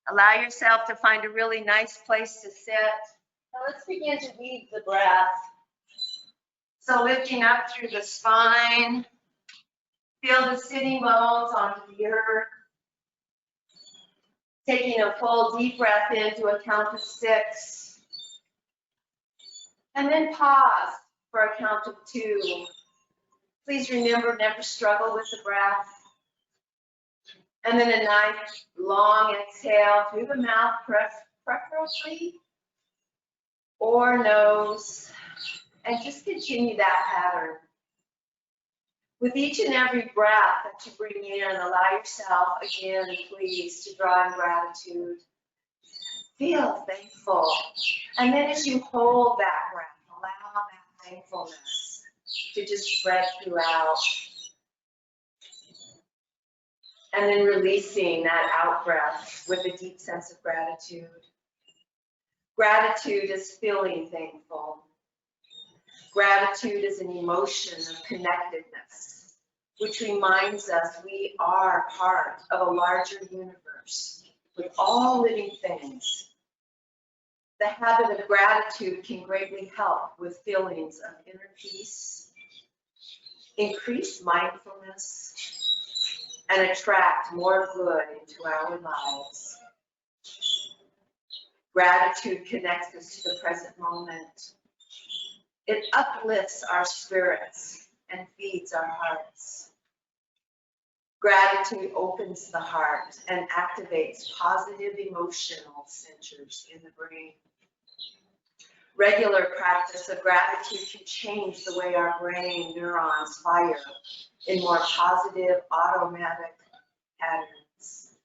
Allow yourself to find a really nice place to sit. Now let's begin to weave the breath. So lifting up through the spine, feel the sitting bones onto the earth. Taking a full deep breath in to a count of 6. And then pause for a count of 2. Please remember, never struggle with the breath. And then a nice long exhale through the mouth, preferably, or nose. And just continue that pattern. With each and every breath that you bring in, allow yourself, again, please, to draw in gratitude. Feel thankful. And then as you hold that breath, allow that thankfulness to just spread throughout. And then releasing that out breath with a deep sense of gratitude. Gratitude is feeling thankful. Gratitude is an emotion of connectedness, which reminds us we are part of a larger universe with all living things. The habit of gratitude can greatly help with feelings of inner peace, increase mindfulness, and attract more good into our lives. Gratitude connects us to the present moment. It uplifts our spirits and feeds our hearts. Gratitude opens the heart and activates positive emotional centers in the brain. Regular practice of gratitude can change the way our brain neurons fire in more positive automatic patterns.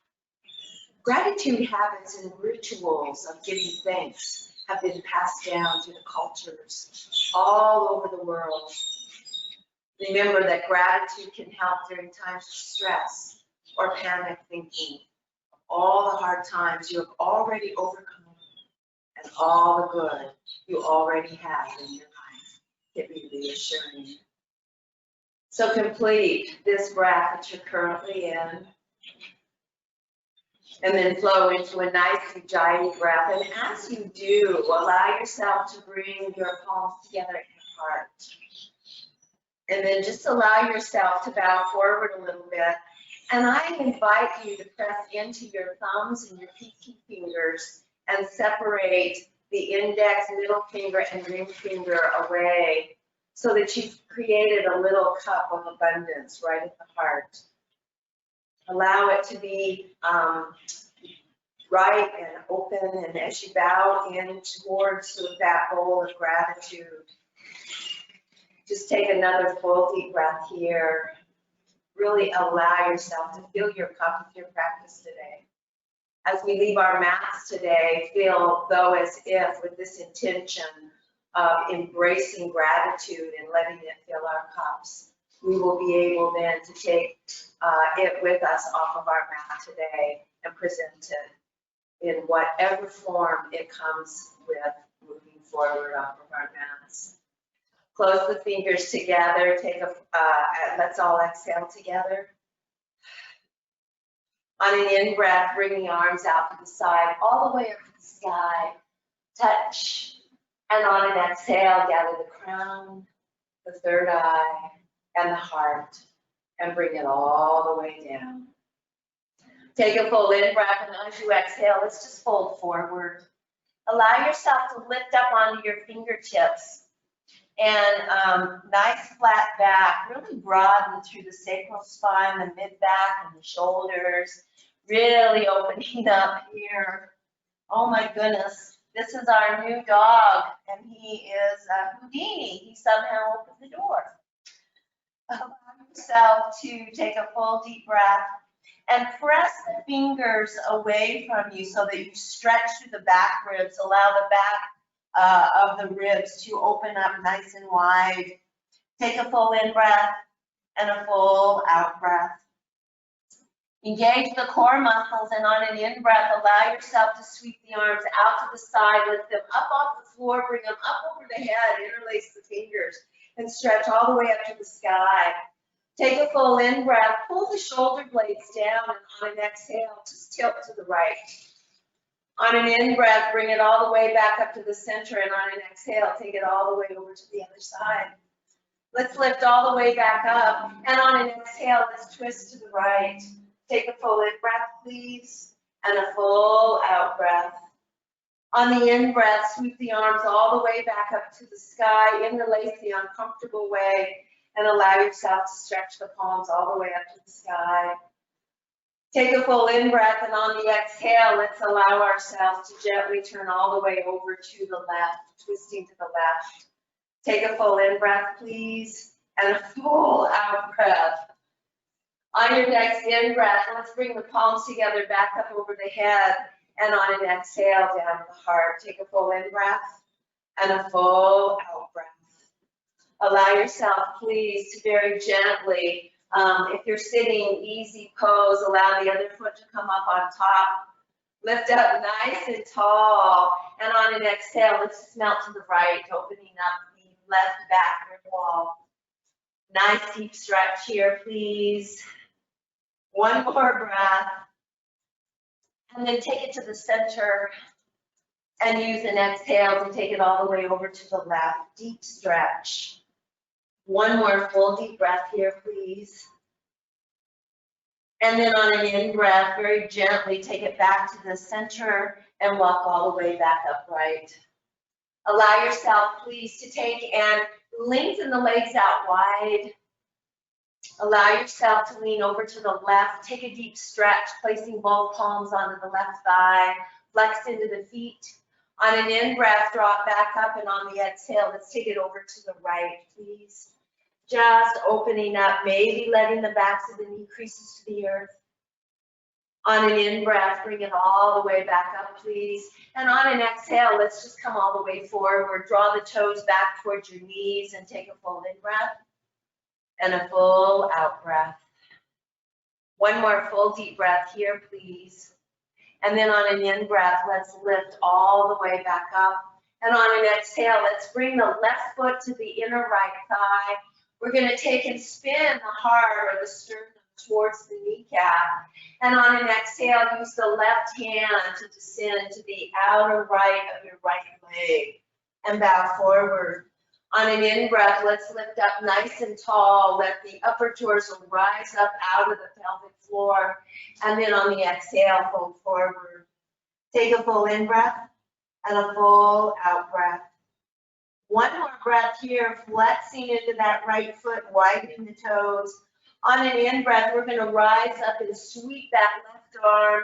Gratitude habits and rituals of giving thanks have been passed down to the cultures all over the world. Remember that gratitude can help during times of stress or panic thinking, all the hard times you have already overcome and all the good you already have in your life. It be reassuring. So complete this breath that you're currently in, and then flow into a nice Ujjayi breath. And as you do, allow yourself to bring your palms together at your heart. And then just allow yourself to bow forward a little bit. And I invite you to press into your thumbs and your pinky fingers and separate the index, middle finger, and ring finger away so that you've created a little cup of abundance right at the heart. Allow it to be right and open, and as you bow in towards that bowl of gratitude, just take another full deep breath here. Really allow yourself to fill your cup with your practice today. As we leave our mats today, feel though as if with this intention of embracing gratitude and letting it fill our cups, we will be able then to take it with us off of our mat today and present it in whatever form it comes with moving forward off of our mats. Close the fingers together, let's all exhale together. On an in-breath, bring the arms out to the side, all the way up to the sky. Touch. And on an exhale, gather the crown, the third eye, and the heart, and bring it all the way down. Take a full in-breath, and as you exhale, let's just fold forward. Allow yourself to lift up onto your fingertips. And nice flat back, really broaden through the sacral spine, the mid-back, and the shoulders. Really opening up here. Oh my goodness, this is our new dog, and he is Houdini. He somehow opened the door. Allow yourself to take a full deep breath and press the fingers away from you so that you stretch through the back ribs. Allow the back of the ribs to open up nice and wide. Take a full in breath and a full out breath. Engage the core muscles, and on an in breath, allow yourself to sweep the arms out to the side, lift them up off the floor, bring them up over the head, interlace the fingers, and stretch all the way up to the sky. Take a full in breath, pull the shoulder blades down, and on an exhale, just tilt to the right. On an in-breath, bring it all the way back up to the center, and on an exhale, take it all the way over to the other side. Let's lift all the way back up, and on an exhale, let's twist to the right. Take a full in-breath, please, and a full out-breath. On the in-breath, sweep the arms all the way back up to the sky, interlace the uncomfortable way, and allow yourself to stretch the palms all the way up to the sky. Take a full in-breath, and on the exhale, let's allow ourselves to gently turn all the way over to the left, twisting to the left. Take a full in-breath, please, and a full out-breath. On your next in-breath, let's bring the palms together back up over the head, and on an exhale, down to the heart. Take a full in-breath and a full out-breath. Allow yourself, please, to very gently, if you're sitting, easy pose, allow the other foot to come up on top. Lift up nice and tall, and on an exhale, let's just melt to the right, opening up the left backward wall. Nice deep stretch here, please. One more breath, and then take it to the center, and use an exhale to take it all the way over to the left. Deep stretch. One more full deep breath here, please. And then on an in-breath, very gently take it back to the center and walk all the way back upright. Allow yourself, please, to take and lengthen the legs out wide. Allow yourself to lean over to the left. Take a deep stretch, placing both palms onto the left thigh. Flex into the feet. On an in-breath, drop back up, and on the exhale, let's take it over to the right, please. Just opening up, maybe letting the backs of the knee creases to the earth. On an in-breath, bring it all the way back up, please. And on an exhale, let's just come all the way forward. Draw the toes back towards your knees and take a full in-breath and a full out-breath. One more full deep breath here, please. And then on an in-breath, let's lift all the way back up. And on an exhale, let's bring the left foot to the inner right thigh. We're going to take and spin the heart or the sternum towards the kneecap. And on an exhale, use the left hand to descend to the outer right of your right leg and bow forward. On an in-breath, let's lift up nice and tall. Let the upper torso rise up out of the pelvic floor. And then on the exhale, fold forward. Take a full in-breath and a full out-breath. One more breath here, flexing into that right foot, widening the toes. On an in-breath, we're going to rise up and sweep that left arm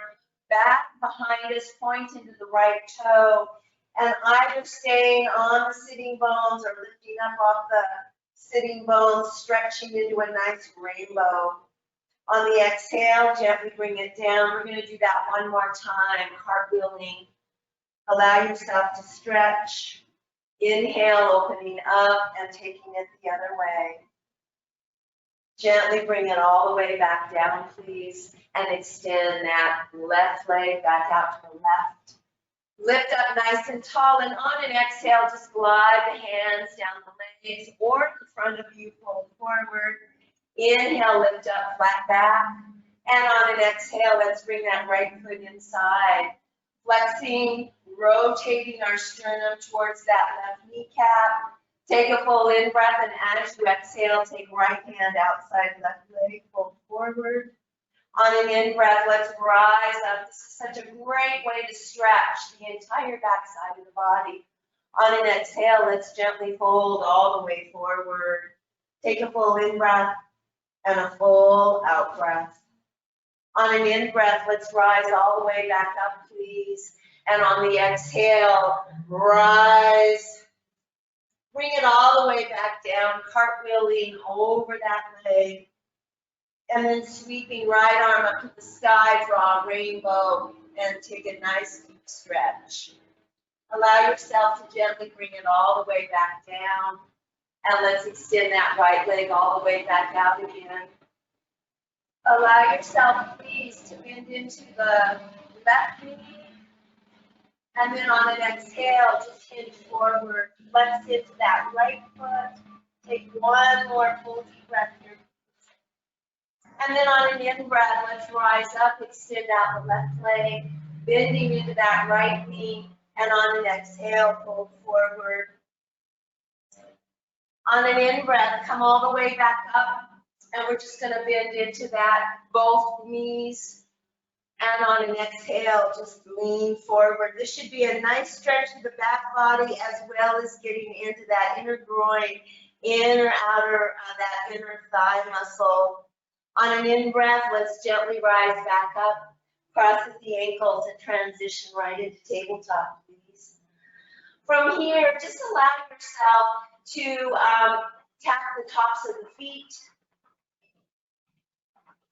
back behind us, point into the right toe, and either staying on the sitting bones or lifting up off the sitting bones, stretching into a nice rainbow. On the exhale, gently bring it down. We're going to do that one more time, cartwheeling. Allow yourself to stretch. Inhale, opening up and taking it the other way. Gently bring it all the way back down, please, and extend that left leg back out to the left. Lift up nice and tall, and on an exhale, just glide the hands down the legs or the front of you, fold forward. Inhale, lift up, flat back, and on an exhale, let's bring that right foot inside. Flexing, rotating our sternum towards that left kneecap. Take a full in-breath, and as you exhale, take right hand outside left leg, fold forward. On an in-breath, let's rise up. This is such a great way to stretch the entire backside of the body. On an exhale, let's gently fold all the way forward. Take a full in-breath and a full out-breath. On an in-breath, let's rise all the way back up, please. And on the exhale, rise. Bring it all the way back down, cartwheeling over that leg. And then sweeping right arm up to the sky, draw a rainbow, and take a nice deep stretch. Allow yourself to gently bring it all the way back down. And let's extend that right leg all the way back out again. Allow yourself, please, to bend into the left knee. And then on an exhale, just hinge forward. Flex into that right foot. Take one more full deep breath here. And then on an in-breath, let's rise up, extend out the left leg. bending into that right knee, and on an exhale, fold forward. On an in-breath, come all the way back up, and we're just gonna bend into that, both knees. And on an exhale, just lean forward. This should be a nice stretch to the back body as well as getting into that inner groin, inner outer, that inner thigh muscle. On an in-breath, let's gently rise back up, crosses the ankles, and transition right into tabletop, please. From here, just allow yourself to tap the tops of the feet.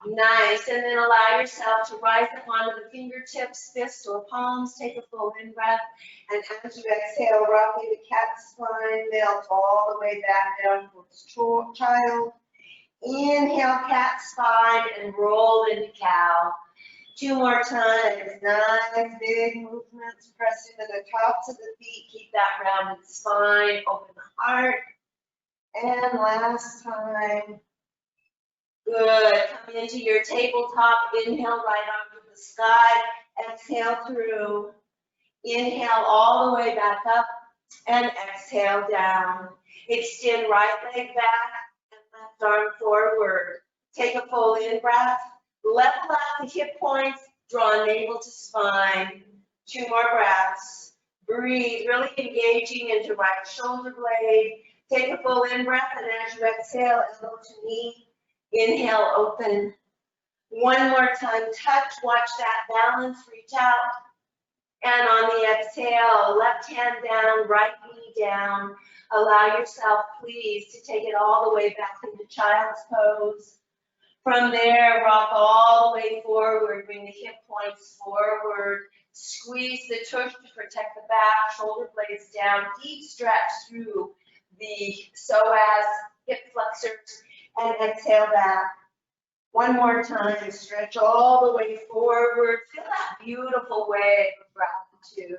Nice, and then allow yourself to rise up onto the fingertips, fists, or palms. Take a full in-breath, and as you exhale, roughly the cat spine melt all the way back down towards child. Inhale, cat spine, and roll into cow. 2 more times. Nice, big movements, pressing to the tops of the feet. Keep that rounded spine, open the heart. And last time. Good. Come into your tabletop. Inhale right onto the sky. Exhale through. Inhale all the way back up. And exhale down. Extend right leg back and left arm forward. Take a full in-breath. Level out the hip points. Draw navel to spine. 2 more breaths. Breathe, really engaging into right shoulder blade. Take a full in-breath, and as you exhale, elbow to knee. Inhale, open. 1 more time, touch, watch that balance, reach out. And on the exhale, left hand down, right knee down. Allow yourself, please, to take it all the way back into child's pose. From there, rock all the way forward, bring the hip points forward. Squeeze the tush to protect the back, shoulder blades down, deep stretch through the psoas, hip flexors, and exhale back. 1 more time, stretch all the way forward. Feel that beautiful wave of gratitude.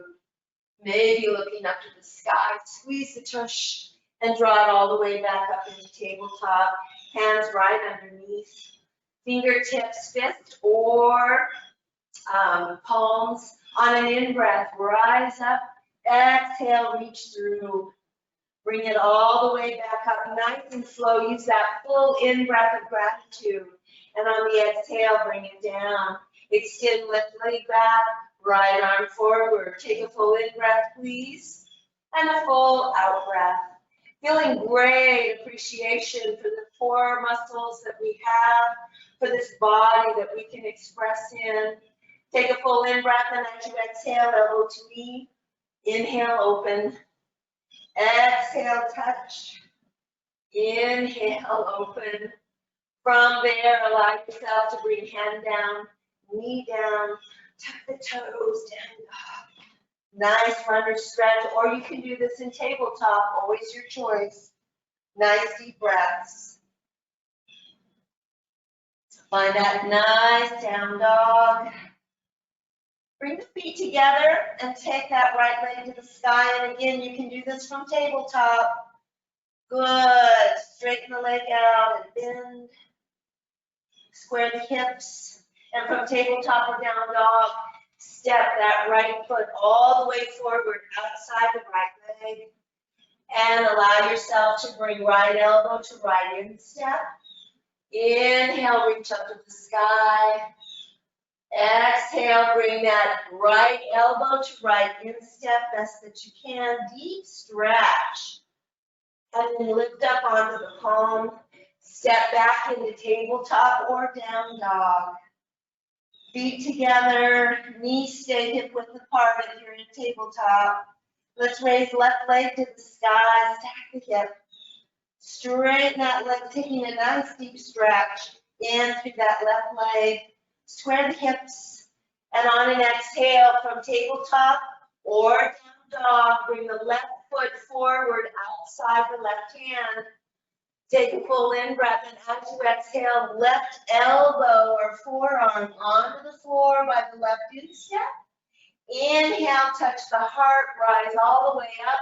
Maybe looking up to the sky. Squeeze the tush and draw it all the way back up into tabletop. Hands right underneath. Fingertips, fist, or palms. On an in-breath, rise up. Exhale, reach through. Bring it all the way back up, nice and slow. Use that full in-breath of gratitude. And on the exhale, bring it down. Extend left leg back, right arm forward. Take a full in-breath, please. And a full out-breath. Feeling great appreciation for the core muscles that we have, for this body that we can express in. Take a full in-breath, and as you exhale, elbow to knee. Inhale, open. Exhale, touch. Inhale, open. From there, allow yourself to bring hand down, knee down, tuck the toes down. Nice runner stretch, or you can do this in tabletop, always your choice. Nice deep breaths. Find that nice down dog. Bring the feet together and take that right leg to the sky. And again, you can do this from tabletop. Good. Straighten the leg out and bend. Square the hips. And from tabletop or down dog, step that right foot all the way forward outside the right leg. And allow yourself to bring right elbow to right instep. Inhale, reach up to the sky. Exhale, bring that right elbow to right instep, best that you can. Deep stretch. And then lift up onto the palm. Step back into tabletop or down dog. Feet together, knees stay hip width apart if you're in tabletop. Let's raise left leg to the sky, stack the hip. Straighten that leg, taking a nice deep stretch in through that left leg. Square the hips, and on an exhale from tabletop or down dog, bring the left foot forward outside the left hand. Take a full in-breath, and as you exhale, left elbow or forearm onto the floor by the left instep. Inhale, touch the heart, rise all the way up.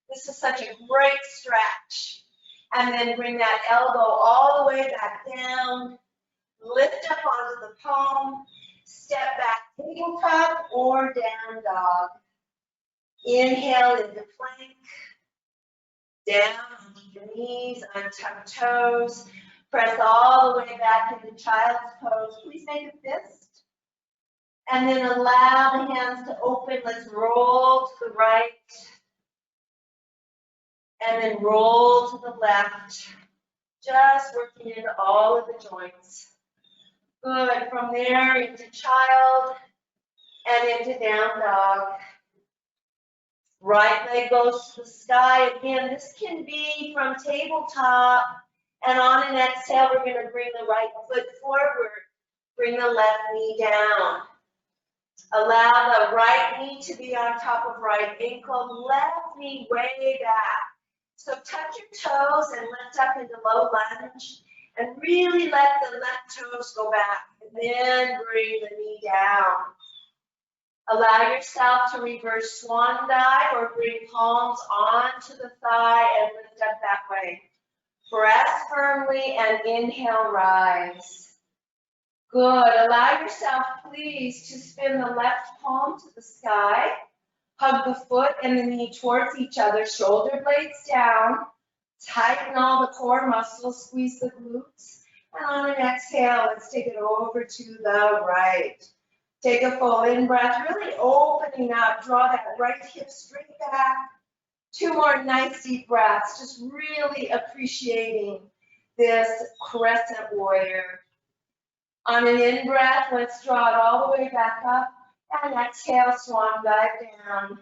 This is such a great stretch. And then bring that elbow all the way back down. Lift up onto the palm, step back tabletop or down dog. Inhale into plank. Down on your knees, untuck toes. Press all the way back into child's pose. Please make a fist. And then allow the hands to open. Let's roll to the right. And then roll to the left. Just working into all of the joints. Good. From there into child and into down dog. Right leg goes to the sky. Again, this can be from tabletop. And on an exhale, we're going to bring the right foot forward. Bring the left knee down. Allow the right knee to be on top of right ankle. Left knee way back. So touch your toes and lift up into low lunge. And really let the left toes go back. And then bring the knee down. Allow yourself to reverse swan dive or bring palms onto the thigh and lift up that way. Press firmly and inhale, rise. Good. Allow yourself, please, to spin the left palm to the sky. Hug the foot and the knee towards each other, shoulder blades down. Tighten all the core muscles, squeeze the glutes. And on an exhale, let's take it over to the right. Take a full in-breath, really opening up. Draw that right hip straight back. 2 more nice deep breaths, just really appreciating this crescent warrior. On an in-breath, let's draw it all the way back up. And exhale, swan dive down.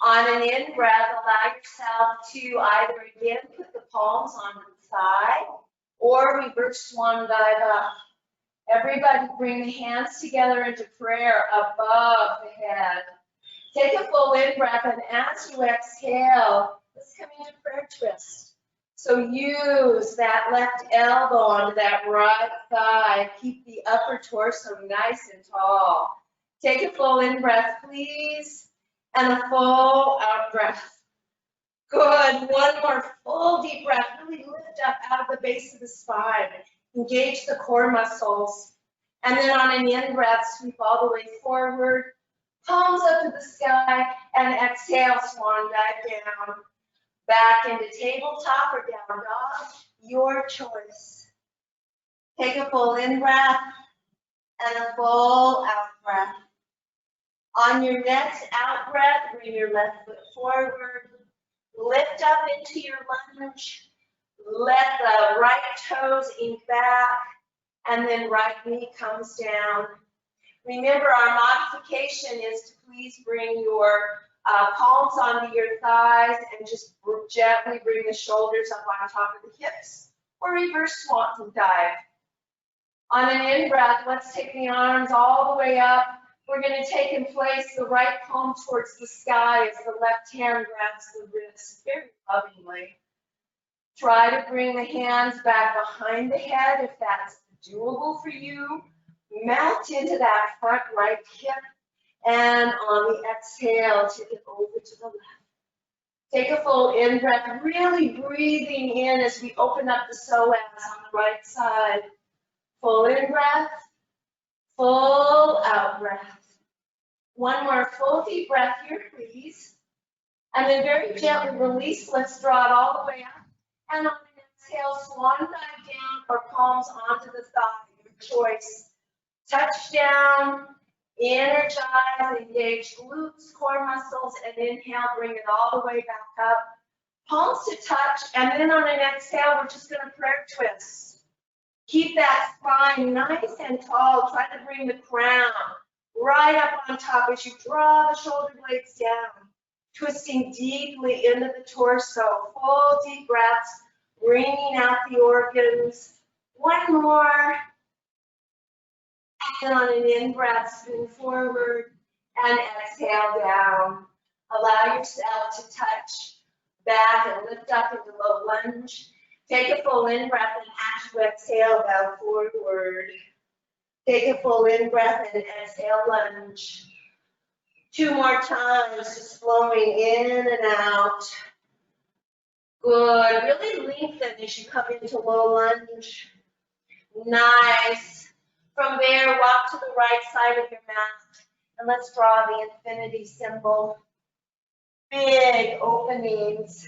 On an in-breath, allow yourself to either again put the palms on the thigh or reverse swan dive up. Everybody bring the hands together into prayer above the head. Take a full in-breath, and as you exhale, let's come into prayer twist. So use that left elbow onto that right thigh. Keep the upper torso nice and tall. Take a full in-breath, please, and a full out breath. Good. One more full deep breath. Really lift up out of the base of the spine. Engage the core muscles. And then on an in-breath, sweep all the way forward. Palms up to the sky. And exhale, swan dive down. Back into tabletop or down dog. Your choice. Take a full in-breath and a full out-breath. On your next out-breath, bring your left foot forward. Lift up into your lunge. Let the right toes ink back, and then right knee comes down. Remember, our modification is to please bring your palms onto your thighs and just gently bring the shoulders up on top of the hips, or reverse swan dive. On an in-breath, let's take the arms all the way up. We're going to take and place the right palm towards the sky as the left hand grabs the wrist very lovingly. Try to bring the hands back behind the head if that's doable for you. Melt into that front right hip, and on the exhale, take it over to the left. Take a full in-breath, really breathing in as we open up the psoas on the right side. Full in-breath, full out-breath. One more full deep breath here, please. And then very gently release. Let's draw it all the way up. And on an exhale, swan dive down or palms onto the thigh, your choice. Touch down, energize, engage glutes, core muscles, and inhale, bring it all the way back up. Palms to touch, and then on an exhale, we're just going to prayer twist. Keep that spine nice and tall. Try to bring the crown right up on top as you draw the shoulder blades down. Twisting deeply into the torso. Full deep breaths, bringing out the organs. One more. And on an in-breath, spin forward and exhale down. Allow yourself to touch back and lift up into low lunge. Take a full in-breath, and as you exhale, bow forward. Take a full in-breath and exhale, lunge. 2 more times, just flowing in and out. Good. Really lengthen as you come into low lunge. Nice. From there, walk to the right side of your mat And let's draw the infinity symbol. Big openings.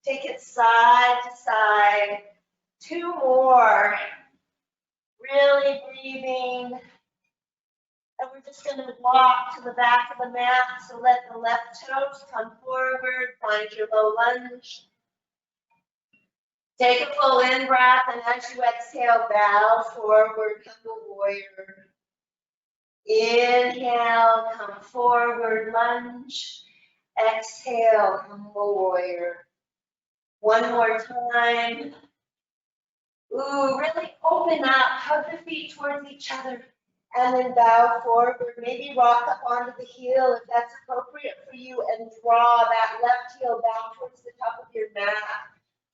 Take it side to side. 2 more. Really breathing. And we're just going to walk to the back of the mat. So let the left toes come forward. Find your low lunge. Take a full in-breath, and as you exhale, bow forward, come to warrior. Inhale, come forward, lunge. Exhale, humble warrior. One more time. Ooh, really open up, hug the feet towards each other, and then bow forward. Maybe rock up onto the heel if that's appropriate for you, and draw that left heel back towards the top of your mat,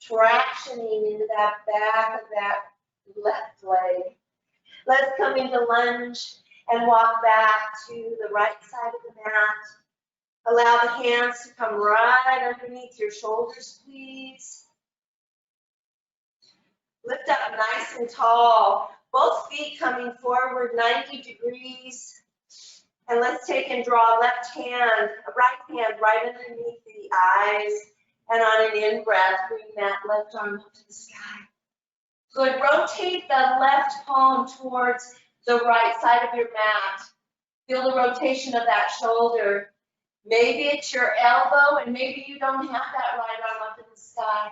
tractioning into that back of that left leg. Let's come into lunge and walk back to the right side of the mat. Allow the hands to come right underneath your shoulders, please. Lift up nice and tall. Both feet coming forward 90 degrees. And let's take and draw left hand, right hand right underneath the eyes. And on an in-breath, bring that left arm up to the sky. Good. Rotate the left palm towards the right side of your mat. Feel the rotation of that shoulder. Maybe it's your elbow, and maybe you don't have that right arm up in the sky.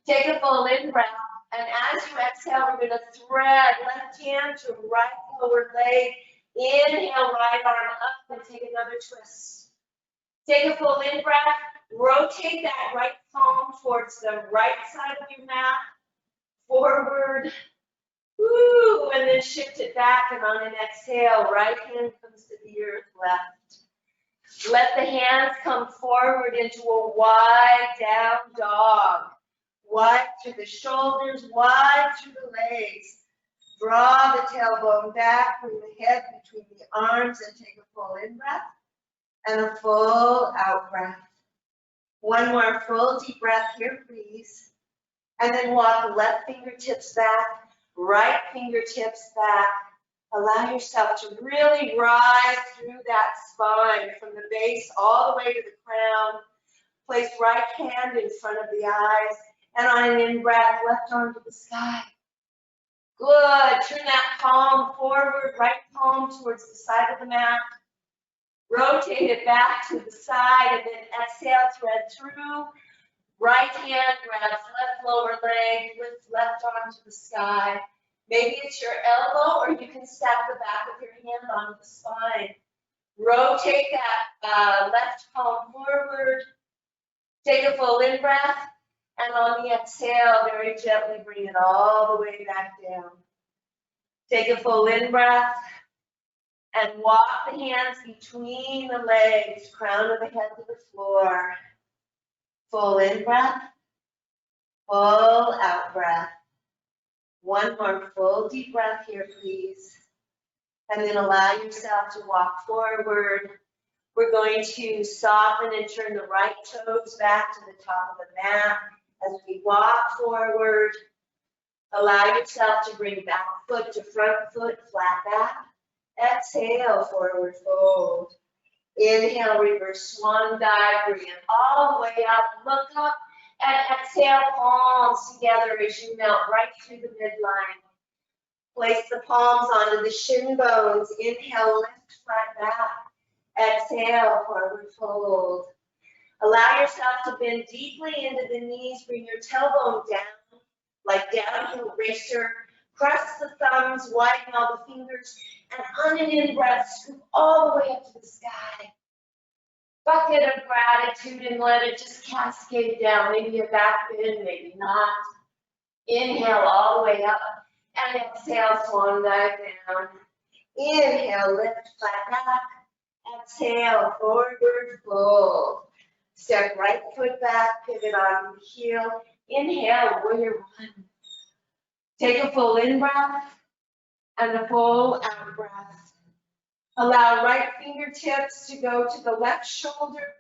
Take a full in-breath. And as you exhale, we're going to thread left hand to right lower leg. Inhale, right arm up, and take another twist. Take a full in-breath. Rotate that right palm towards the right side of your mat. Forward. Woo, and then shift it back, and on an exhale, right hand comes to the earth, left. Let the hands come forward into a wide down dog. Wide through the shoulders, wide through the legs. Draw the tailbone back, bring the head between the arms, and take a full in-breath and a full out-breath. One more full deep breath here, please. And then walk left fingertips back, right fingertips back. Allow yourself to really rise through that spine from the base all the way to the crown. Place right hand in front of the eyes. And on an in-breath, left arm to the sky. Good. Turn that palm forward, right palm towards the side of the mat. Rotate it back to the side, and then exhale, thread through. Right hand grabs left lower leg, lift left arm to the sky. Maybe it's your elbow, or you can stack the back of your hand onto the spine. Rotate that left palm forward. Take a full in-breath. And on the exhale, very gently bring it all the way back down. Take a full in-breath and walk the hands between the legs, crown of the head to the floor. Full in-breath, full out-breath. One more full deep breath here, please. And then allow yourself to walk forward. We're going to soften and turn the right toes back to the top of the mat. As we walk forward, allow yourself to bring back foot to front foot, flat back. Exhale, forward fold. Inhale, reverse swan dive, bring it all the way up, look up, and exhale, palms together as you melt right through the midline. Place the palms onto the shin bones. Inhale, lift, flat back. Exhale, forward fold. Allow yourself to bend deeply into the knees. Bring your tailbone down, like downhill racer. Press the thumbs, widen all the fingers, and on an in-breath, scoop all the way up to the sky. Bucket of gratitude, and let it just cascade down. Maybe a back bend, maybe not. Inhale all the way up, and exhale, swan dive down. Inhale, lift, flat back. Exhale, forward fold. Step right foot back, pivot on the heel. Inhale, warrior one. Take a full in-breath and a full out-breath. Allow right fingertips to go to the left shoulder,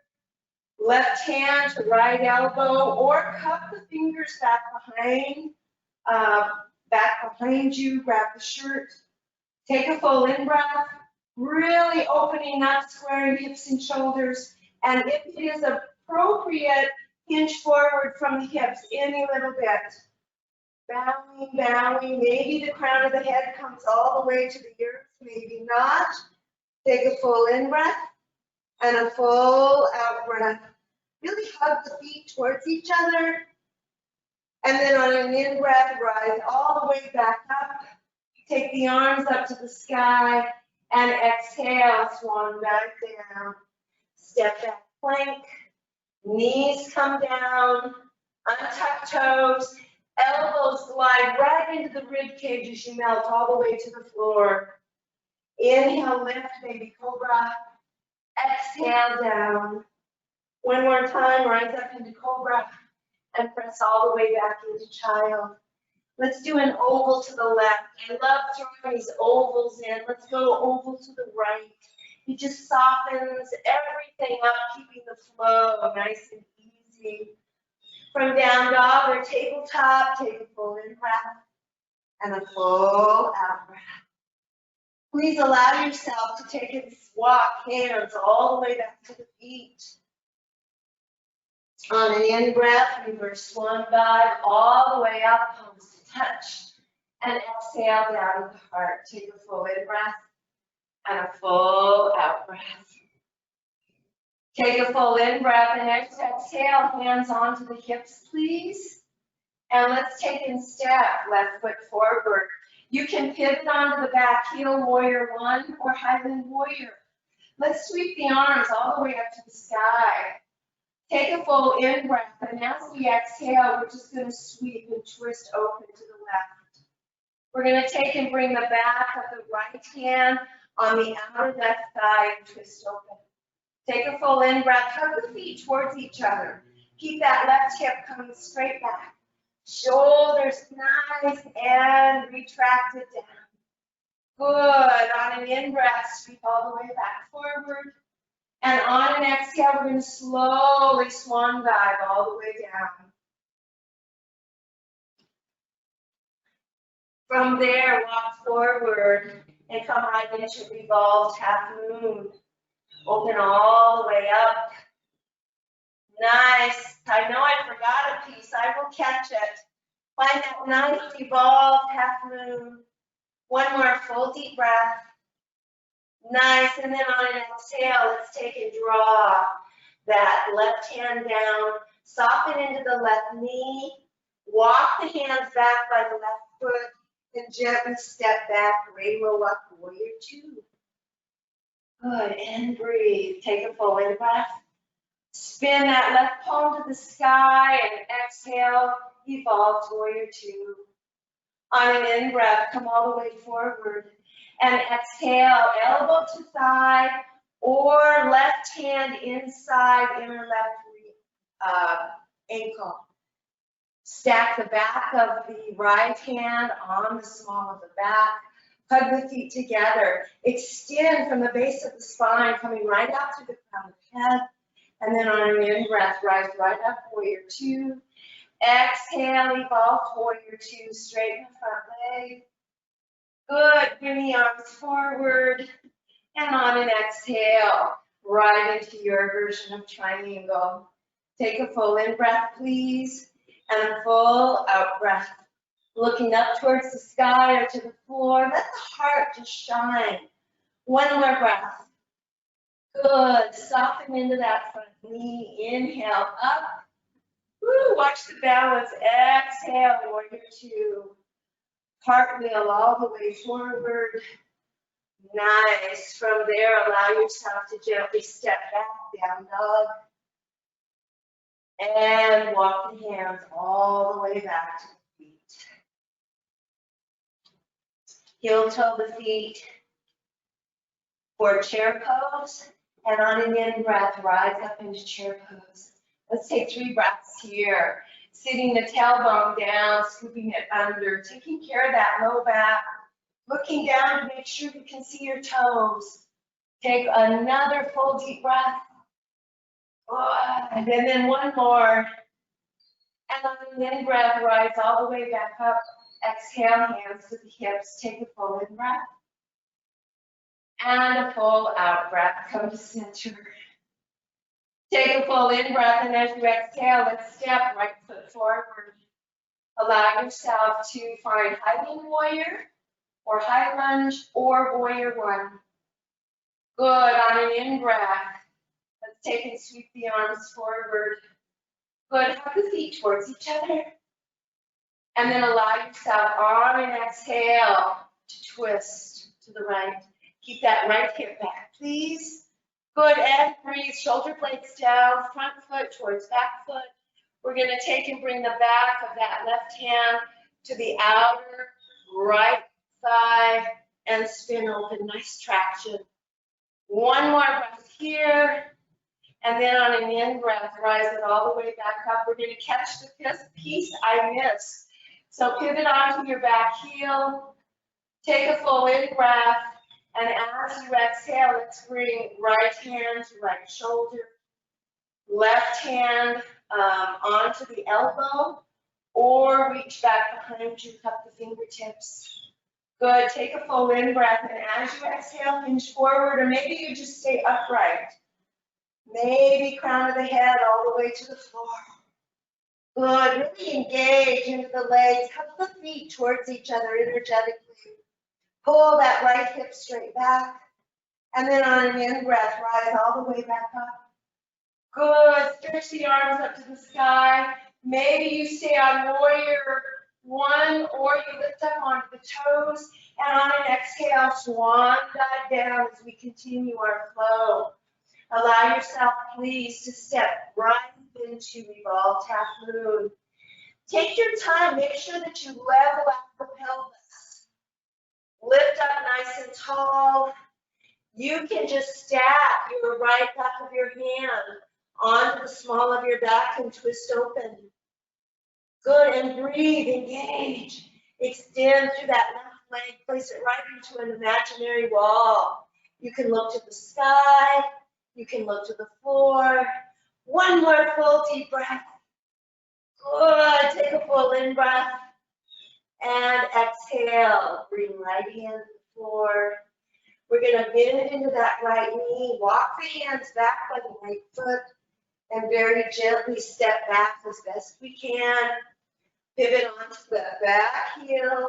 left hand to right elbow, or cup the fingers back behind you. Grab the shirt. Take a full in-breath. Really opening up, squaring hips and shoulders. And if it is appropriate, hinge forward from the hips any little bit. Bowing, bowing. Maybe the crown of the head comes all the way to the earth, maybe not. Take a full in-breath and a full out-breath. Really hug the feet towards each other. And then on an in-breath, rise all the way back up. Take the arms up to the sky and exhale, swan back down. Step back plank. Knees come down. Untuck toes. Elbows glide right into the rib cage as you melt all the way to the floor. Inhale, lift, baby cobra. Exhale down. One more time, rise up into cobra and press all the way back into child. Let's do an oval to the left. I love throwing these ovals in. Let's go oval to the right. It just softens everything up, keeping the flow nice and easy. From down dog or tabletop, take a full in-breath and a full out-breath. Please allow yourself to take and walk hands all the way back to the feet. On an in-breath, reverse swan dive all the way up, palms to touch. And exhale down to the heart. Take a full in-breath and a full out-breath. Take a full in-breath and exhale, hands onto the hips, please. And let's take in step, left foot forward. You can pivot onto the back heel, warrior one, or Highland warrior. Let's sweep the arms all the way up to the sky. Take a full in-breath, and as we exhale, we're just going to sweep and twist open to the left. We're going to take and bring the back of the right hand on the outer left thigh and twist open. Take a full in-breath, hug the feet towards each other. Keep that left hip coming straight back. Shoulders nice and retracted down. Good. On an in-breath, sweep all the way back forward. And on an exhale, we're going to slowly swan dive all the way down. From there, walk forward and come right into revolved half moon. Open all the way up. Nice. I know I forgot a piece. I will catch it. Find that nice evolved half moon. One more full deep breath. Nice. And then on an exhale, let's take and draw that left hand down. Soften into the left knee. Walk the hands back by the left foot. And gently step back. Rainbow up, warrior two. Good. And breathe. Take a full in-breath. Spin that left palm to the sky and exhale, evolve to warrior two. On an in-breath, come all the way forward and exhale, elbow to thigh or left hand inside inner left ankle. Stack the back of the right hand on the small of the back. Hug the feet together. Extend from the base of the spine, coming right out through the crown of the head. And then on an in-breath, rise right up, warrior two. Exhale, evolve, warrior two, straighten the front leg. Good, bring the arms forward. And on an exhale, right into your version of triangle. Take a full in-breath, please, and a full out-breath. Looking up towards the sky or to the floor, let the heart just shine. One more breath. Good. Soften into that front knee. Inhale up. Woo, watch the balance. Exhale, warrior two. Cartwheel all the way forward. Nice. From there, allow yourself to gently step back, down dog. And walk the hands all the way back to the feet. Heel toe the feet. For chair pose. And on an in-breath, rise up into chair pose. Let's take 3 breaths here. Sitting the tailbone down, scooping it under, taking care of that low back. Looking down to make sure you can see your toes. Take another full deep breath. And then one more. And on an in-breath, rise all the way back up. Exhale, hands to the hips. Take a full in-breath. And a full out breath, come to center. Take a full in breath, and as you exhale, let's step right foot forward. Allow yourself to find high warrior, or high lunge, or warrior one. Good, on an in breath, let's take and sweep the arms forward. Good, hug the feet towards each other. And then allow yourself on an exhale to twist to the right. Keep that right hip back, please. Good, and breathe, shoulder blades down, front foot towards back foot. We're gonna take and bring the back of that left hand to the outer right thigh and spin open, nice traction. One more breath here, and then on an in breath, rise it all the way back up. We're gonna catch the piece I missed. So pivot onto your back heel, take a full in breath, and as you exhale, let's bring right hand to right shoulder, left hand onto the elbow, or reach back behind you, cup the fingertips. Good, take a full in breath, and as you exhale, hinge forward, or maybe you just stay upright. Maybe crown of the head all the way to the floor. Good, really engage into the legs, cup the feet towards each other energetically. Pull that right hip straight back, and then on an in breath, rise all the way back up. Good, stretch the arms up to the sky. Maybe you stay on warrior one, or you lift up onto the toes, and on an exhale, swan dive down as we continue our flow. Allow yourself, please, to step right into evolved half moon. Take your time, make sure that you level out the pelvis. Lift up nice and tall. You can just stack your right back of your hand onto the small of your back and twist open. Good, and breathe, engage. Extend through that left leg, place it right into an imaginary wall. You can look to the sky, you can look to the floor. One more full deep breath. Good, take a full in breath. And exhale, bring right hand to the floor. We're gonna bend into that right knee, walk the hands back by the right foot, and very gently step back as best we can. Pivot onto the back heel,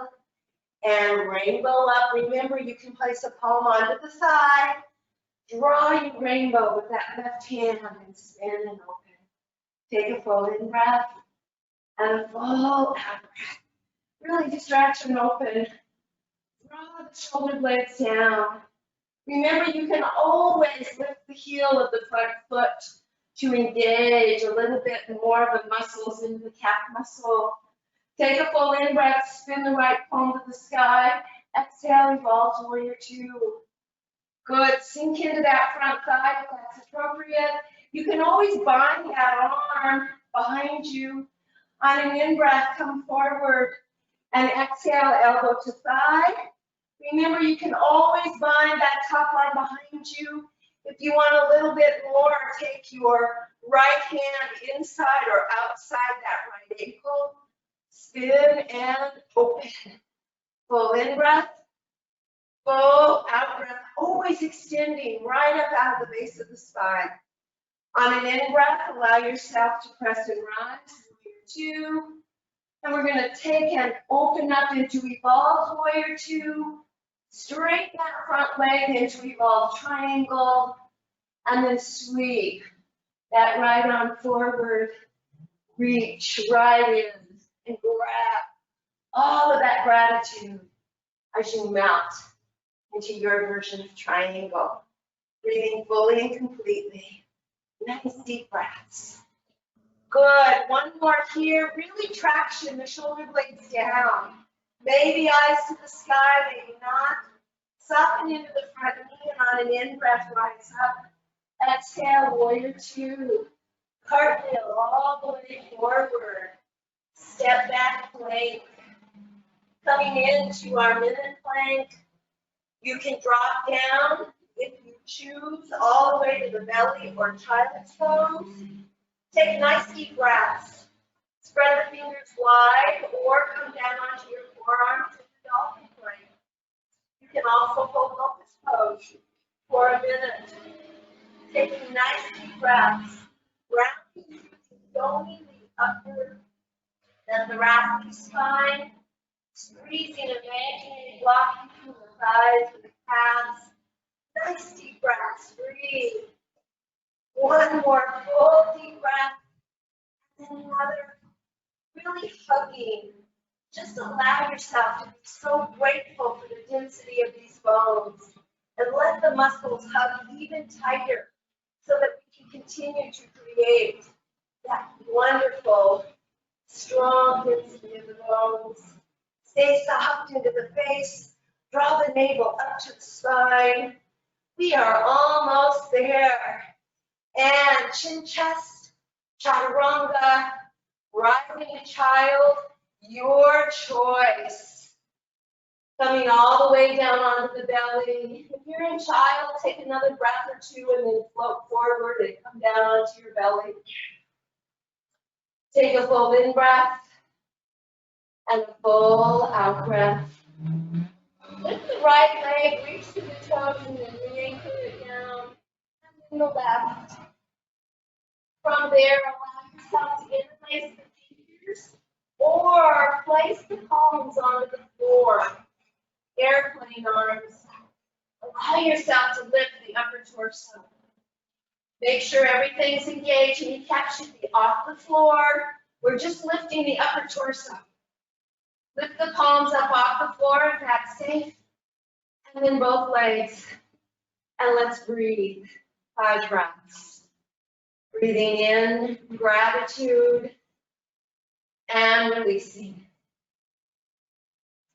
and rainbow up. Remember, you can place a palm onto the thigh. Draw your rainbow with that left hand and spin and open. Take a full in breath, and a full out breath. Really distraction open. Draw the shoulder blades down. Remember, you can always lift the heel of the front foot to engage a little bit more of the muscles into the calf muscle. Take a full in breath, spin the right palm to the sky. Exhale, evolve to warrior two. Good, sink into that front thigh if that's appropriate. You can always bind that arm behind you. On an in breath, come forward. And exhale, elbow to thigh. Remember, you can always bind that top arm behind you. If you want a little bit more, take your right hand inside or outside that right ankle. Spin and open. Full in breath, full out breath, always extending right up out of the base of the spine. On an in breath, allow yourself to press and rise. Warrior two. And we're going to take and open up into evolved warrior two. Straighten that front leg into evolved triangle. And then sweep that right arm forward. Reach right in and grab all of that gratitude as you melt into your version of triangle. Breathing fully and completely. Nice deep breaths. Good, one more here, really traction, the shoulder blades down. Maybe eyes to the sky, maybe not. Soften into the front knee, and on an in breath, rise up. Exhale, warrior two. Cartwheel all the way forward. Step back plank. Coming into our minute plank. You can drop down if you choose, all the way to the belly or child's pose. Take nice deep breaths. Spread the fingers wide or come down onto your forearms in the dolphin plank. You can also hold locust pose. for a minute. Taking nice deep breaths, grounding, going the upper and thoracic spine, squeezing, imagining, blocking through the thighs with the calves. Nice deep breaths, breathe. One more full deep breath, and then another, really hugging. Just allow yourself to be so grateful for the density of these bones, and let the muscles hug even tighter so that we can continue to create that wonderful, strong density of the bones. Stay soft into the face, draw the navel up to the spine. We are almost there. And chin chest, chaturanga, rising child, your choice. Coming all the way down onto the belly. If you're in child, take another breath or two and then float forward and come down onto your belly. Take a full in breath and a full out breath. Lift the right leg, reach to the toes, and then re-anchor it down. And then the left. From there, allow yourself to interlace the fingers or place the palms onto the floor. Airplane arms. Allow yourself to lift the upper torso. Make sure everything's engaged. Kneecap should be off the floor. We're just lifting the upper torso. Lift the palms up off the floor if that's safe. And then both legs. And let's breathe. 5 breaths. Breathing in, gratitude, and releasing.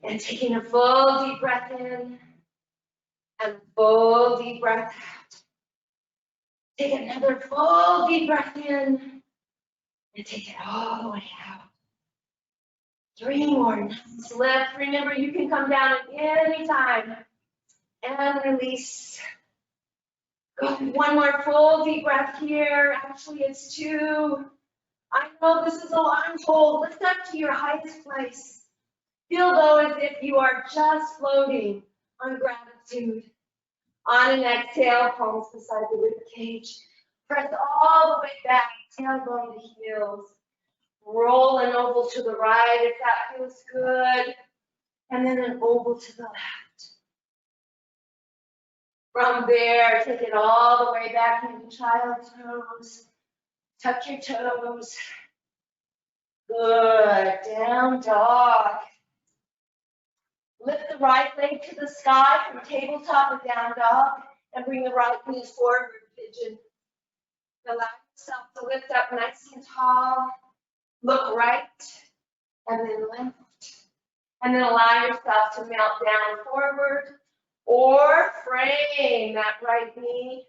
And taking a full deep breath in, and a full deep breath out. Take another full deep breath in, and take it all the way out. 3 more, nice lift. Remember, you can come down at any time, and release. Go, 1 more full deep breath here. Actually, it's 2. I know this is a long hold. Lift up to your highest place. Feel though as if you are just floating on gratitude. On an exhale, palms beside the rib cage. Press all the way back, tailbone to heels. Roll an oval to the right if that feels good. And then an oval to the left. From there, take it all the way back into child's pose. Tuck your toes. Good. Down dog. Lift the right leg to the sky from tabletop or down dog, and bring the right knee forward, pigeon. Allow yourself to lift up nice and tall. Look right, and then lift. And then allow yourself to melt down forward, or frame that right knee,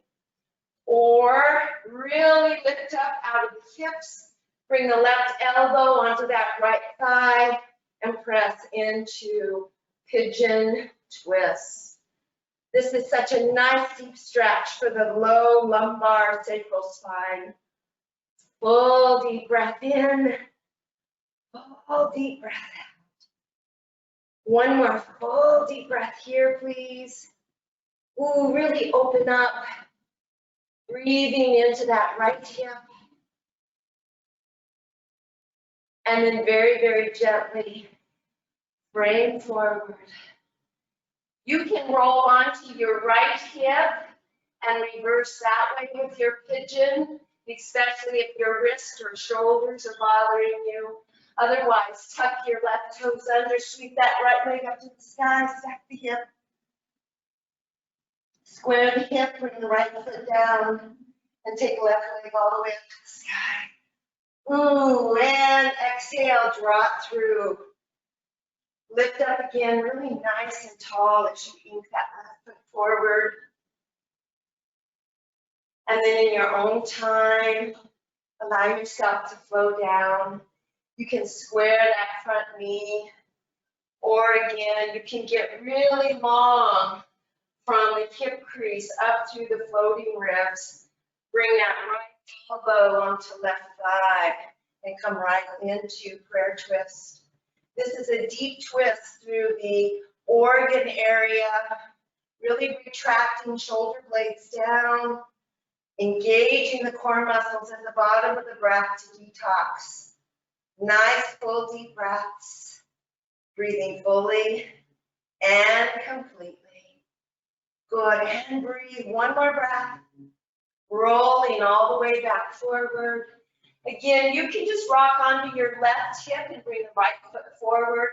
or really lift up out of the hips. Bring the left elbow onto that right thigh, and press into pigeon twist. This is such a nice deep stretch for the low lumbar sacral spine. Full deep breath in, full deep breath out. 1 more full deep breath here, please. Ooh, really open up. Breathing into that right hip. And then very, very gently frame forward. You can roll onto your right hip and reverse that way with your pigeon, especially if your wrists or shoulders are bothering you. Otherwise, tuck your left toes under, sweep that right leg up to the sky, stack the hip. Square the hip, bring the right foot down, and take the left leg all the way up to the sky. Ooh, and exhale, drop through. Lift up again, really nice and tall as you ink that left foot forward. And then in your own time, allow yourself to flow down. You can square that front knee, or again, you can get really long from the hip crease up through the floating ribs. Bring that right elbow onto left thigh and come right into prayer twist. This is a deep twist through the organ area, Really retracting shoulder blades down, engaging the core muscles at the bottom of the breath to detox. Nice full deep breaths, breathing fully and completely. Good, and breathe one more breath, rolling all the way back forward. Again, you can just rock onto your left hip and bring the right foot forward.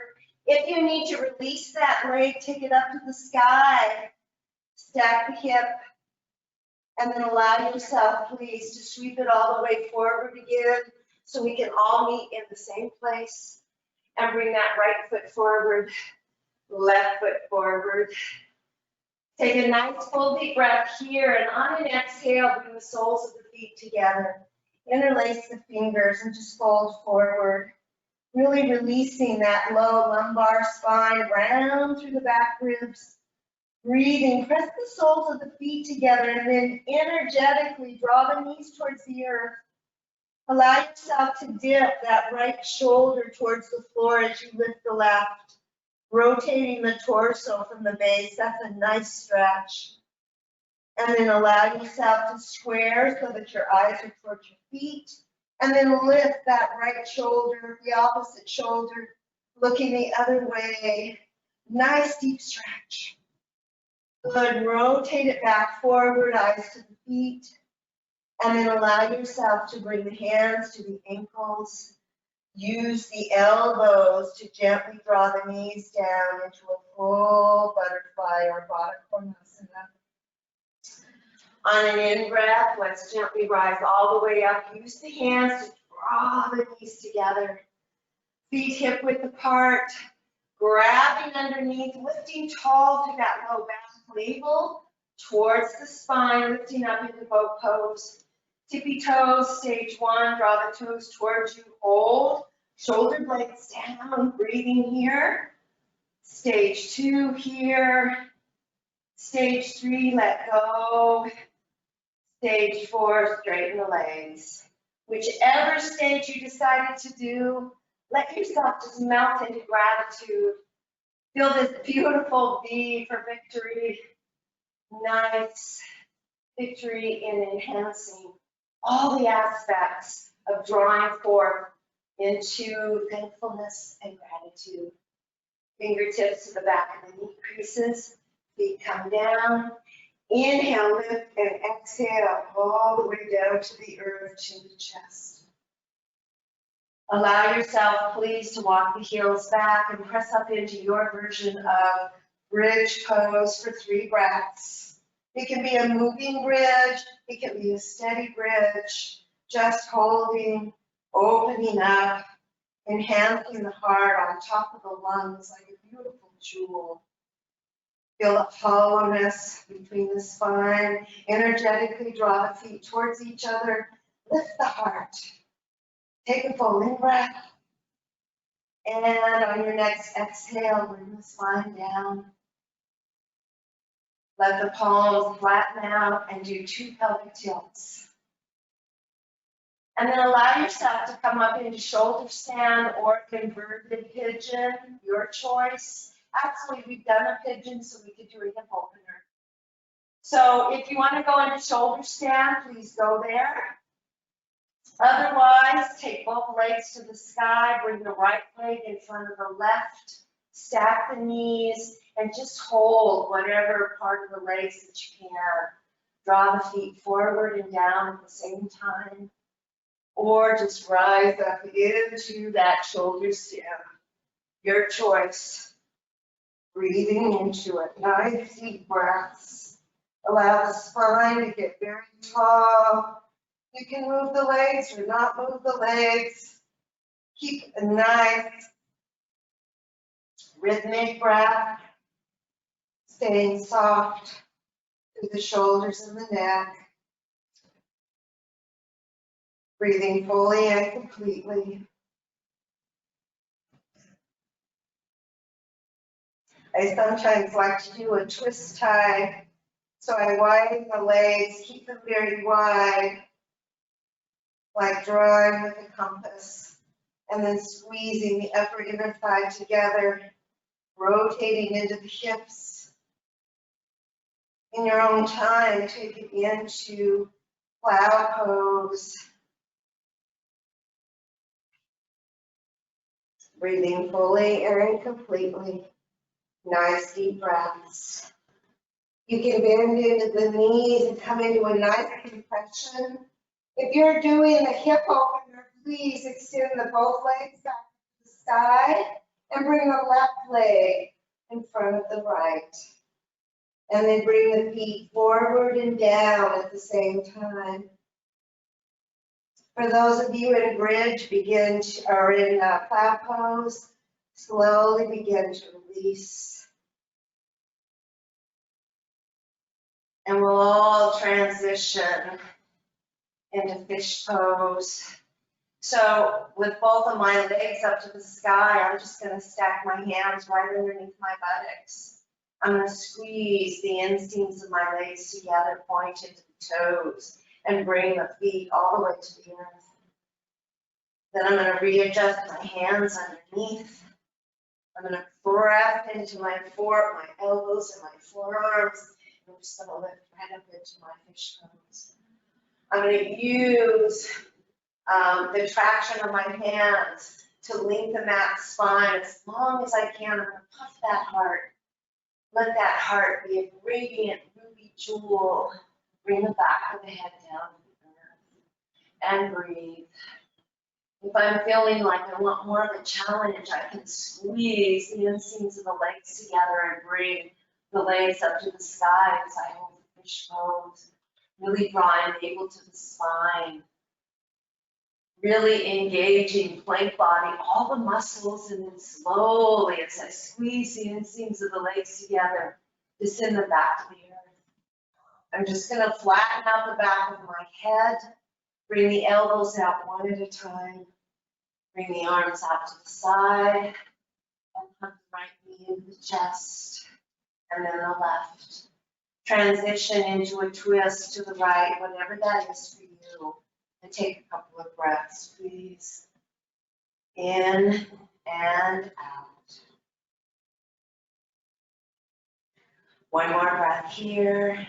If you need to release that leg, take it up to the sky. Stack the hip, and then allow yourself, please, to sweep it all the way forward again so we can all meet in the same place. And bring that right foot forward, left foot forward. Take a nice full deep breath here, and on an exhale, bring the soles of the feet together. Interlace the fingers and just fold forward. Really releasing that low lumbar spine, round through the back ribs. Breathing, press the soles of the feet together, and then energetically draw the knees towards the earth. Allow yourself to dip that right shoulder towards the floor as you lift the left. Rotating the torso from the base, that's a nice stretch. And then allow yourself to square so that your eyes are towards your feet. And then lift that right shoulder, the opposite shoulder, looking the other way. Nice deep stretch. Good, rotate it back forward, eyes to the feet. And then allow yourself to bring the hands to the ankles. Use the elbows to gently draw the knees down into a full butterfly or Baddha Konasana. On an in-breath, let's gently rise all the way up. Use the hands to draw the knees together. Feet hip width apart. Grabbing underneath, lifting tall through that low back navel towards the spine, lifting up into boat pose. Tippy toes, stage one, draw the toes towards you, hold, shoulder blades down, breathing here. Stage two here. Stage three, let go. Stage four, straighten the legs. Whichever stage you decided to do, let yourself just melt into gratitude. Feel this beautiful V for victory. Nice victory in enhancing all the aspects of drawing forth into thankfulness and gratitude. Fingertips to the back of the knee creases, feet come down. Inhale, lift, and exhale all the way down to the earth, to the chest. Allow yourself, please, to walk the heels back and press up into your version of bridge pose for 3 breaths. It can be a moving bridge, it can be a steady bridge, just holding, opening up, enhancing the heart on top of the lungs like a beautiful jewel. Feel the hollowness between the spine, energetically draw the feet towards each other, lift the heart. Take a full in breath, and on your next exhale, bring the spine down. Let the palms flatten out and do 2 pelvic tilts. And then allow yourself to come up into shoulder stand or inverted pigeon, your choice. Actually, we've done a pigeon, so we could do a hip opener. So if you want to go into shoulder stand, please go there. Otherwise, take both legs to the sky, bring the right leg in front of the left, stack the knees, and just hold whatever part of the legs that you can. Draw the feet forward and down at the same time, or just rise up into that shoulder stand. Your choice. Breathing into it, nice deep breaths. Allow the spine to get very tall. You can move the legs or not move the legs. Keep a nice rhythmic breath, staying soft through the shoulders and the neck. Breathing fully and completely. I sometimes like to do a twist tie. So I widen the legs, keep them very wide, like drawing with a compass, and then squeezing the upper inner thigh together, rotating into the hips, in your own time, take it into plow pose. Breathing fully and completely. Nice deep breaths. You can bend into the knees and come into a nice compression. If you're doing the hip opener, please extend the both legs back to the side and bring the left leg in front of the right. And then bring the feet forward and down at the same time. For those of you in bridge, or in plow pose, slowly begin to release. And we'll all transition into fish pose. So with both of my legs up to the sky, I'm just gonna stack my hands right underneath my buttocks. I'm gonna squeeze the inseams of my legs together, pointing to the toes, and bring the feet all the way to the earth. Then I'm gonna readjust my hands underneath. I'm gonna breath into my elbows and my forearms. I'm just gonna lift right up into my fish pose. I'm gonna use the traction of my hands to lengthen that spine as long as I can. I'm gonna puff that heart. Let that heart be a radiant ruby jewel. Bring the back of the head down to the earth and breathe. If I'm feeling like I want more of a challenge, I can squeeze the inseams of the legs together and bring the legs up to the sky as I hold the fish pose. Really drawing the navel to the spine. Really engaging plank body, all the muscles, and then slowly as I squeeze the inseams of the legs together, descend the back to the earth. I'm just gonna flatten out the back of my head, bring the elbows out one at a time, bring the arms out to the side, and hug the right knee into the chest, and then the left. Transition into a twist to the right, whatever that is for you. And take a couple of breaths, please. In and out. One more breath here.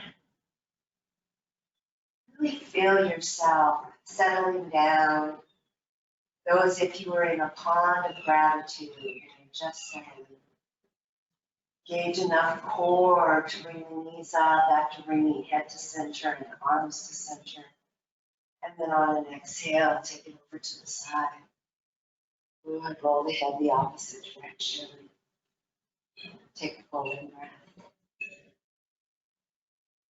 Really feel yourself settling down. Go as if you were in a pond of gratitude and just settling. Gauge enough core to bring the knees up after bringing head to center and arms to center. And then on an exhale, take it over to the side. We'll roll the head the opposite direction. Take a full in breath.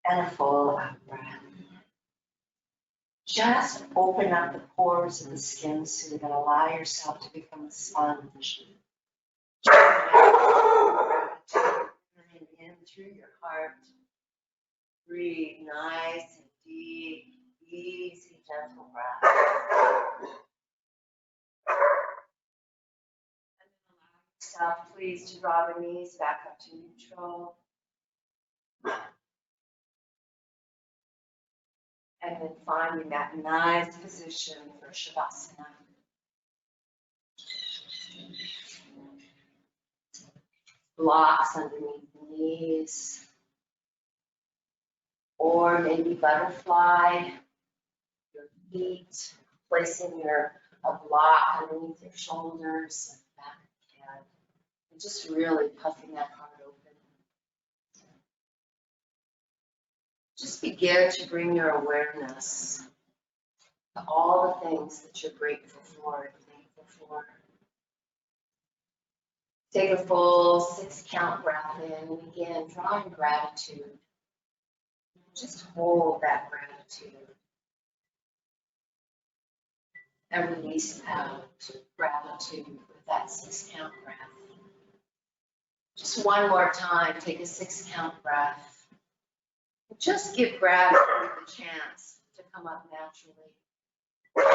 And a full out breath. Just open up the pores of the skin suit and allow yourself to become a sponge. In through your heart. Breathe nice and deep, easy, gentle breath. And then allow yourself, please, to draw the knees back up to neutral. And then finding that nice position for Shavasana. Blocks underneath the knees. Or maybe butterfly your feet, placing a block underneath your shoulders, back of the head, and just really puffing that heart open. Just begin to bring your awareness to all the things that you're grateful for and thankful for. Take a full 6 count breath in, and again, drawing gratitude. Just hold that gratitude. And release out gratitude with that 6 count breath. Just one more time, take a 6 count breath. Just give gratitude the chance to come up naturally. When it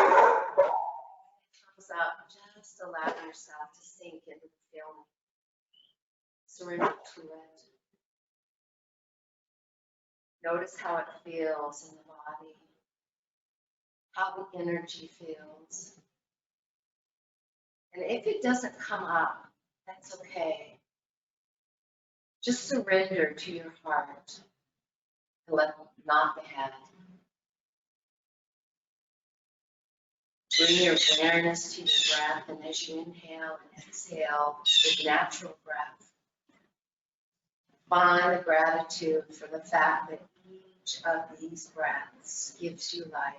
comes up, just allow yourself to sink into the feeling. Surrender to it. Notice how it feels in the body, how the energy feels. And if it doesn't come up, that's okay. Just surrender to your heart. and not the head. Bring your awareness to your breath, and as you inhale and exhale with natural breath, find the gratitude for the fact that each of these breaths gives you life.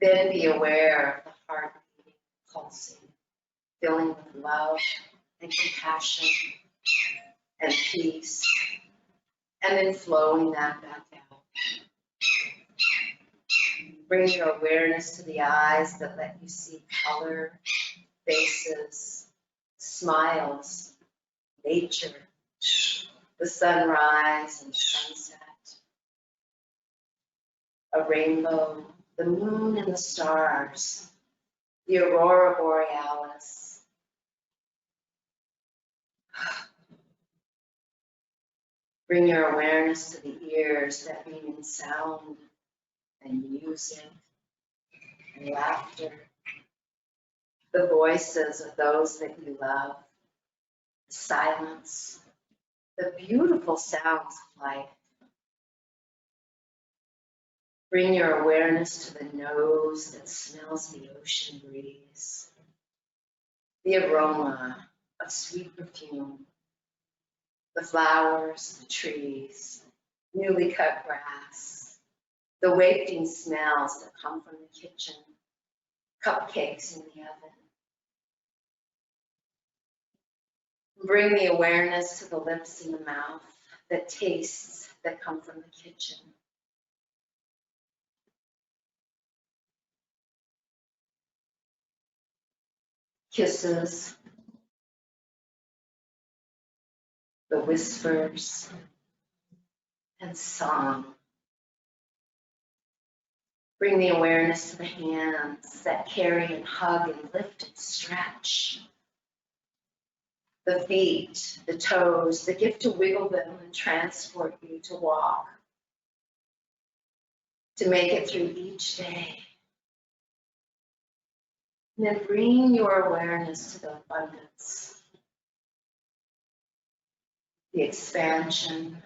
Then be aware of the heart beating, pulsing, filling with love and compassion and peace, and then flowing that back out. Bring your awareness to the eyes that let you see color, faces, smiles, nature, the sunrise and sunset, a rainbow, the moon and the stars, the aurora borealis. Bring your awareness to the ears that beam in sound and music and laughter, the voices of those that you love, the silence, the beautiful sounds of life. Bring your awareness to the nose that smells the ocean breeze, the aroma of sweet perfume, the flowers, the trees, newly cut grass, the wafting smells that come from the kitchen, cupcakes in the oven. Bring the awareness to the lips and the mouth, the tastes that come from the kitchen. Kisses, the whispers, and song. Bring the awareness to the hands that carry and hug and lift and stretch. The feet, the toes, the gift to wiggle them and transport you to walk, to make it through each day. And then bring your awareness to the abundance, the expansion,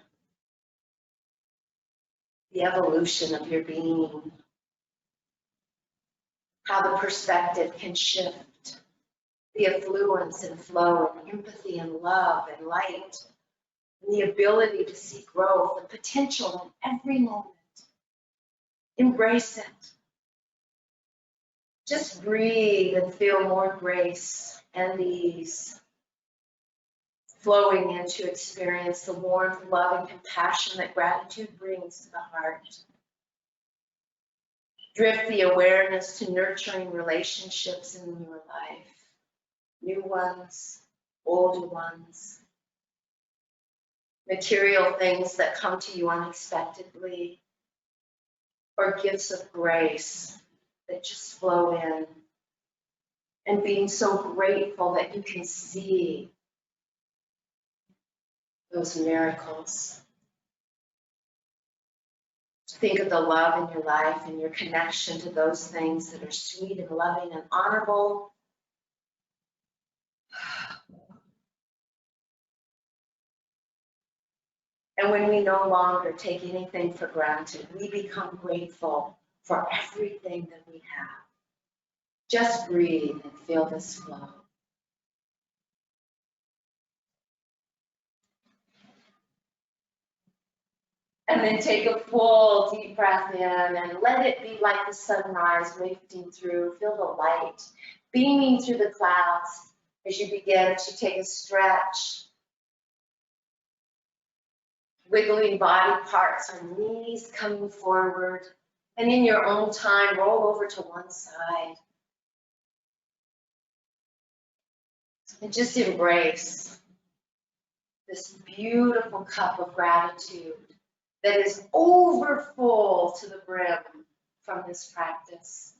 the evolution of your being, how the perspective can shift, the affluence and flow and empathy and love and light, and the ability to see growth and potential in every moment. Embrace it. Just breathe and feel more grace and ease flowing in to experience the warmth, love, and compassion that gratitude brings to the heart. Drift the awareness to nurturing relationships in your life, new ones, older ones, material things that come to you unexpectedly, or gifts of grace that just flow in, and being so grateful that you can see those miracles. Think of the love in your life and your connection to those things that are sweet and loving and honorable. And when we no longer take anything for granted, we become grateful for everything that we have. Just breathe and feel this flow. And then take a full deep breath in and let it be like the sunrise wafting through. Feel the light beaming through the clouds as you begin to take a stretch. Wiggling body parts, or knees coming forward. And in your own time, roll over to one side. And just embrace this beautiful cup of gratitude that is over full to the brim from this practice.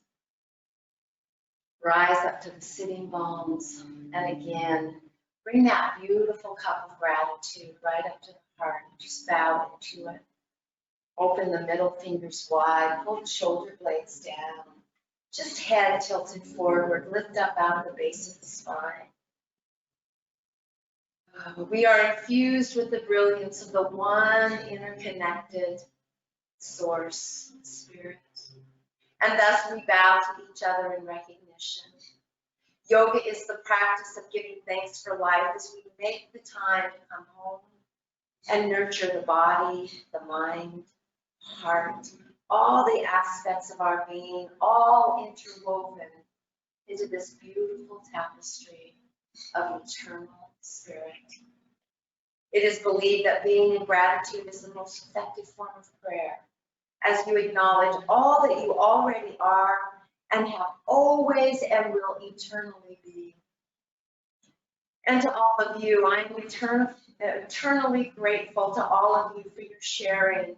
Rise up to the sitting bones, and again, bring that beautiful cup of gratitude right up to the heart. Just bow into it. Open the middle fingers wide, pull the shoulder blades down. Just head tilted forward, lift up out of the base of the spine. We are infused with the brilliance of the one interconnected source, spirit. And thus we bow to each other in recognition. Yoga is the practice of giving thanks for life as we make the time to come home and nurture the body, the mind, heart, all the aspects of our being, all interwoven into this beautiful tapestry of eternal spirit. It is believed that being in gratitude is the most effective form of prayer, as you acknowledge all that you already are and have always and will eternally be. And to all of you, I'm eternally grateful to all of you for your sharing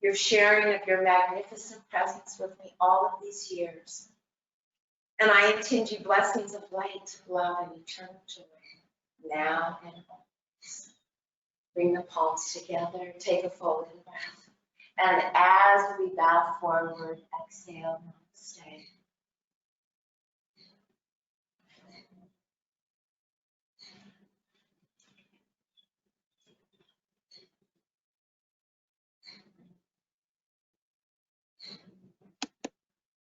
of your magnificent presence with me all of these years. And I intend you blessings of light, love, and eternal joy, now and always. Bring the palms together, take a full in breath. And as we bow forward, exhale, namaste.